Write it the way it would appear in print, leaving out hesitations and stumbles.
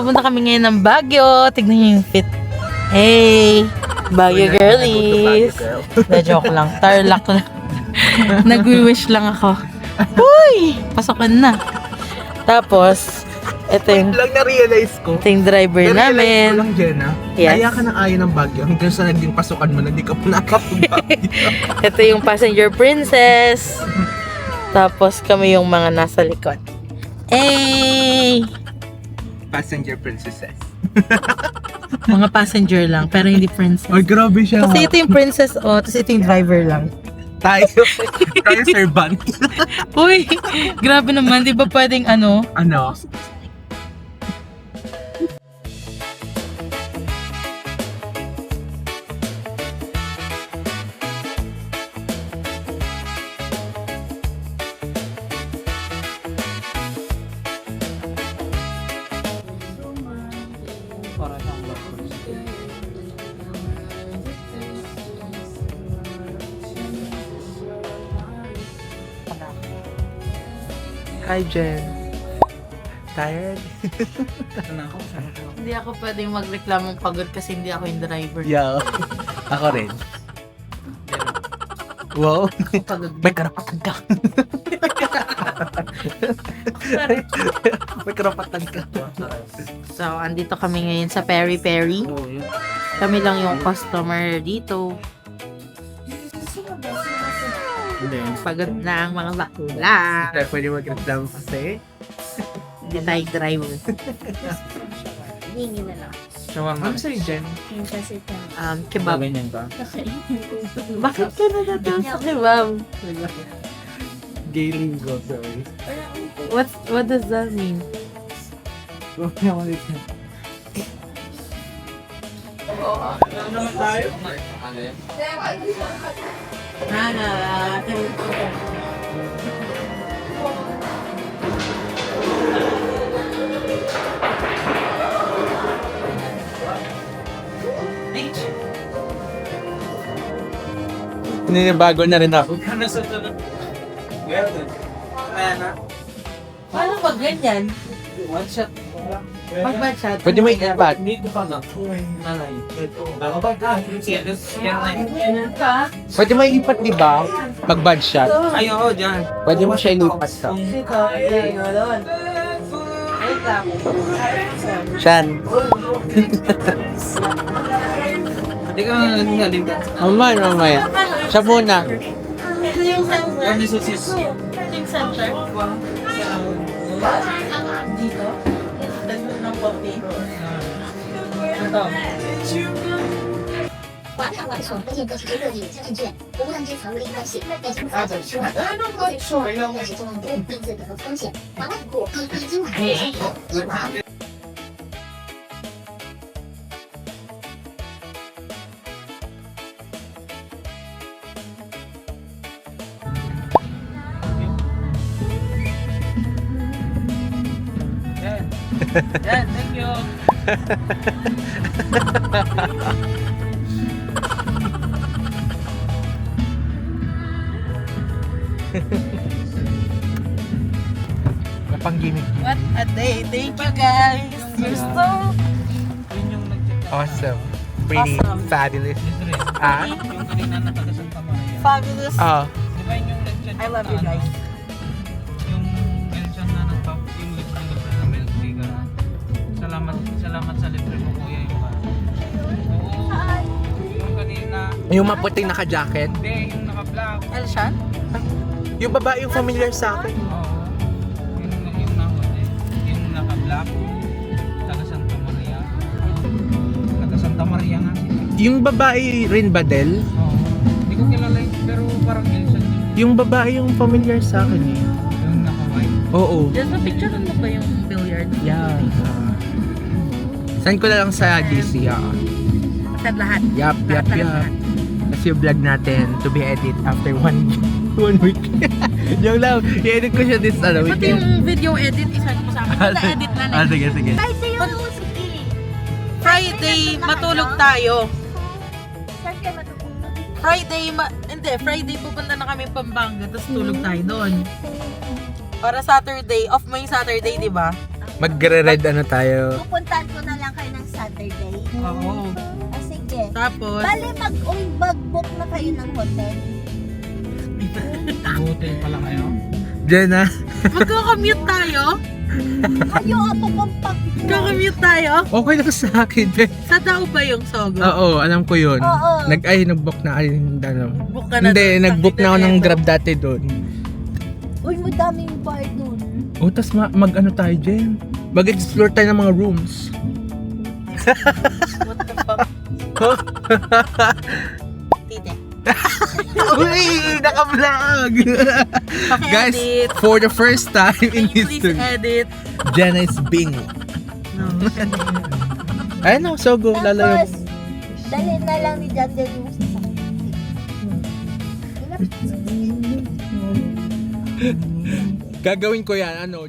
Papunta kami ngayon ng Baguio. Tignan niyo yung fit. Hey! Baguio girlies! Na joke lang. Tarlac lang. Nag-wish lang ako. Uy! Pasokan na. Tapos, ito yung na-realize ko. driver Na-realize ko namin. lang, Jenna. Yes. Kaya ka ng ayaw ng Baguio hanggang sa naging pasukan mo na hindi ka pa nakapag-Baguio. Ito yung passenger princess. Tapos kami yung mga nasa likod. Hey! Passenger princesses. Mga passenger lang, pero hindi princess. Ay, grabe siya. Kasi ito yung princess, oh, tapos ito yung driver lang. Tayo servant. Uy, grabe naman, di ba pwedeng ano? Ano? Hi, Jen. Tired? Hindi ako pwedeng magreklamong pagod kasi hindi ako yung driver. Yeah. Ako rin. Wow. Pagod. May karapatan ka. May karapatan ka. So, andito kami ngayon sa Peri Peri. Kami lang yung customer dito. Pagod na ang mga bakla. Pwede mag-reklamo kasi. Hindi tayo driver. Hingi na lang. Ano sa'yo, Jen? Yung kasi ito. Kebab. Ganyan ka? Bakit ka na natin sa kebab? Gay lingo, sorry. What does that mean? Ninibago na rin ako. Paano pag ganyan? One shot. Pag bad shot? Pwede mo ikat. Pwede mo ilipat, di ba? Pag bad shot. Ay, oo, dyan. Pwede mo siya ilipat sa. Shan. Hindi ka nangyaling ka. Mamaya. Siya muna. Ito yung center. Ano susis? Ito yung center. Dito? Dagdag ng coffee. Ito. 华泰外送推荐都是热力证券，无人之层零关系，北京法检说，说认识中国并自可能风险，华外股一金海生活一华。 Yan, thank you. Kapang gimmick. What a day. Thank you guys. You're so Yun yung nag-check. Awesome. Pretty Awesome. fabulous. Ah? Yung kanina na taga Santa Maria. fabulous. Oh. Di ba yun yung nag-check? I love you guys. Yung Elsan na nagpap, yung libre na milk tea ka. Salamat sa libre mo, kuya. Oo. Yung kanina. Yung maputing naka-jacket. Hindi, yung naka-black. Elshan? Yung babae yung familiar sa akin. Oo. Yung nahuli. Yung naka-black. Taga Santa Maria. Taga Santa Maria nga siya. Yung babae rin ba, Del? Oo. Hindi ko kilala yun, pero parang Elsan yun. Yung babae yung familiar sa akin eh. Yung naka-white. Oo. Just na picture mo ba yung billiard? Yeah. Send ko na lang sa DC. Sa lahat. Yup. Lahat. Kasi yung vlog natin to be edit after one week. Yung lang, i-edit ko siya this Pati weekend. yung video edit, isa ko sa akin. Na-edit na na. Sige. Friday, matulog tayo. Friday pupunta na kami Pampanga, tapos tulog tayo doon. Para Saturday, off mo yung Saturday, di ba? Magre-red ano tayo. Pupuntahan ko na lang kayo ng Saturday. Oo. Ah, sige. Tapos, Bale, mag-book na kayo ng hotel. Hotel pala kayo. Jenna, magko-commute tayo? Kayo ako compact. Magko-commute tayo? okay lang sa akin. Sa Dao ba yung Sogo? Oo, alam ko yun. Oo. Nag-book na ay, ano. Book ka na Hindi, doon. nag-book na ako ng Grab dati doon. Uy, madaming bar dun. O, tas mag-ano tayo, Jen? Mag-explore tayo ng mga rooms. What the fuck? Tite. Uy, naka-vlog! Guys, Paki-edit. for the first time in Can you please history, edit? Jenna is being. No. Ayun o, so go, lalayo. Tapos, dalhin na lang ni John Del yung sasakyan. Gagawin ko yan, ano,